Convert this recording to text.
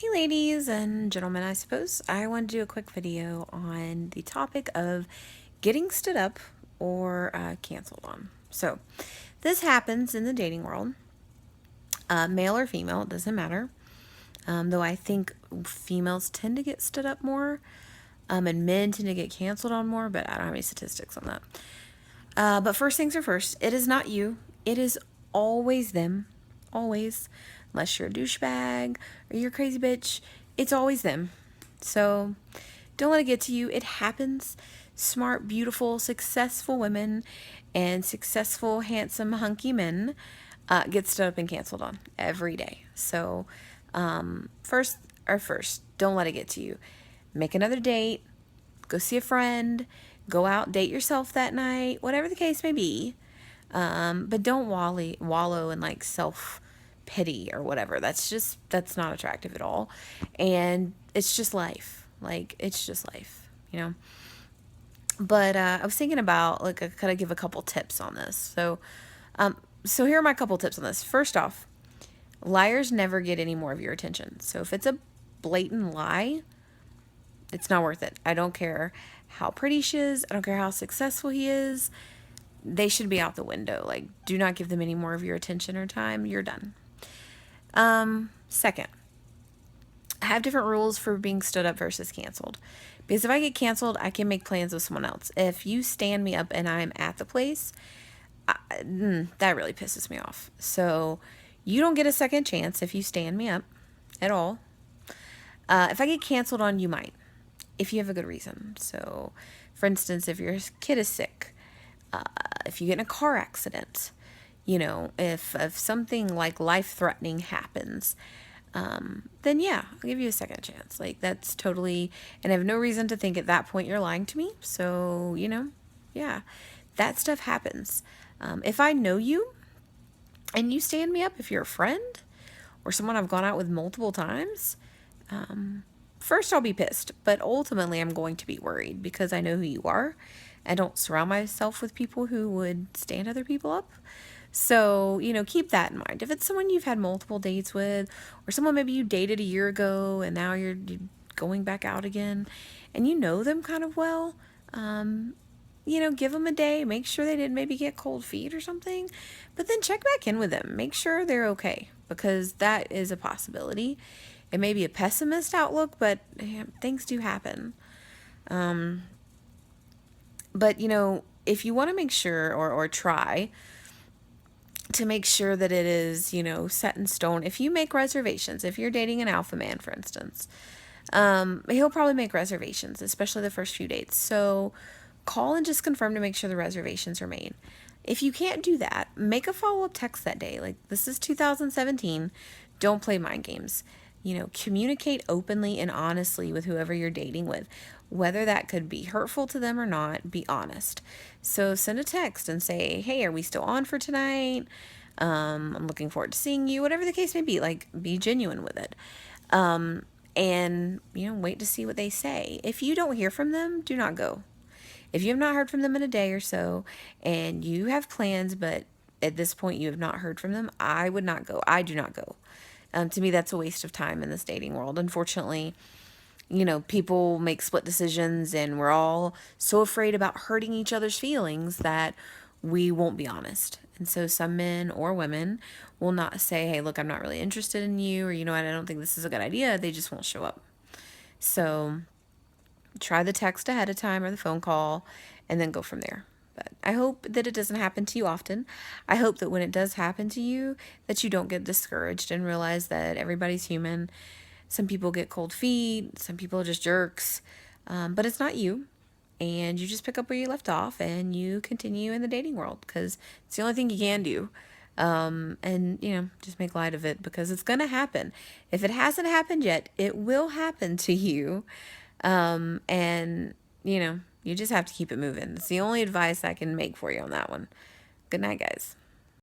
Hey ladies and gentlemen, I suppose I want to do a quick video on the topic of getting stood up or canceled on. So this happens in the dating world, male or female, it doesn't matter. Though I think females tend to get stood up more, and men tend to get canceled on more, but I don't have any statistics on that. But first things are first, it is not you. It is always them. Always. Unless you're a douchebag or you're a crazy bitch, it's always them. So don't let it get to you. It happens. Smart, beautiful, successful women and successful, handsome, hunky men get stood up and canceled on every day. So first, don't let it get to you. Make another date. Go see a friend. Go out, date yourself that night. Whatever the case may be. But don't wallow in like self pity or whatever. That's not attractive at all. And it's just life. Like, it's just life, you know? But I was thinking about, like, I could give a couple tips on this. So here are my couple tips on this. First off, liars never get any more of your attention. So if it's a blatant lie, it's not worth it. I don't care how pretty she is. I don't care how successful he is. They should be out the window. Like, do not give them any more of your attention or time. You're done. Second, I have different rules for being stood up versus canceled. Because if I get canceled, I can make plans with someone else. If you stand me up and I'm at the place, that really pisses me off. So you don't get a second chance if you stand me up at all. If I get canceled on, you might, if you have a good reason. So, for instance, if your kid is sick, if you get in a car accident, if something like life-threatening happens, then yeah, I'll give you a second chance. Like, that's totally, and I have no reason to think at that point you're lying to me. So, yeah, that stuff happens. If I know you and you stand me up, if you're a friend or someone I've gone out with multiple times, first I'll be pissed, but ultimately I'm going to be worried because I know who you are. I don't surround myself with people who would stand other people up. So, keep that in mind. If it's someone you've had multiple dates with, or someone maybe you dated a year ago and now you're going back out again and you know them kind of well, give them a day. Make sure they didn't maybe get cold feet or something, but then check back in with them. Make sure they're okay, because that is a possibility. It may be a pessimist outlook, but things do happen. But, if you want to make sure or try to make sure that it is, set in stone, if you make reservations, if you're dating an alpha man, for instance, he'll probably make reservations, especially the first few dates. So call and just confirm to make sure the reservations are made. If you can't do that, make a follow-up text that day. Like, this is 2017. Don't play mind games. Communicate openly and honestly with whoever you're dating with. Whether that could be hurtful to them or not, be honest. So send a text and say, hey, are we still on for tonight? I'm looking forward to seeing you. Whatever the case may be, like, be genuine with it. And, wait to see what they say. If you don't hear from them, do not go. If you have not heard from them in a day or so and you have plans, but at this point you have not heard from them, I would not go. I do not go. To me, that's a waste of time in this dating world. Unfortunately, people make split decisions and we're all so afraid about hurting each other's feelings that we won't be honest. And so some men or women will not say, hey, look, I'm not really interested in you, or, I don't think this is a good idea. They just won't show up. So try the text ahead of time or the phone call and then go from there. But I hope that it doesn't happen to you often. I hope that when it does happen to you, that you don't get discouraged and realize that everybody's human. Some people get cold feet, some people are just jerks, but it's not you. And you just pick up where you left off and you continue in the dating world, because it's the only thing you can do. And just make light of it, because it's going to happen. If it hasn't happened yet, it will happen to you. And you just have to keep it moving. It's the only advice I can make for you on that one. Good night, guys.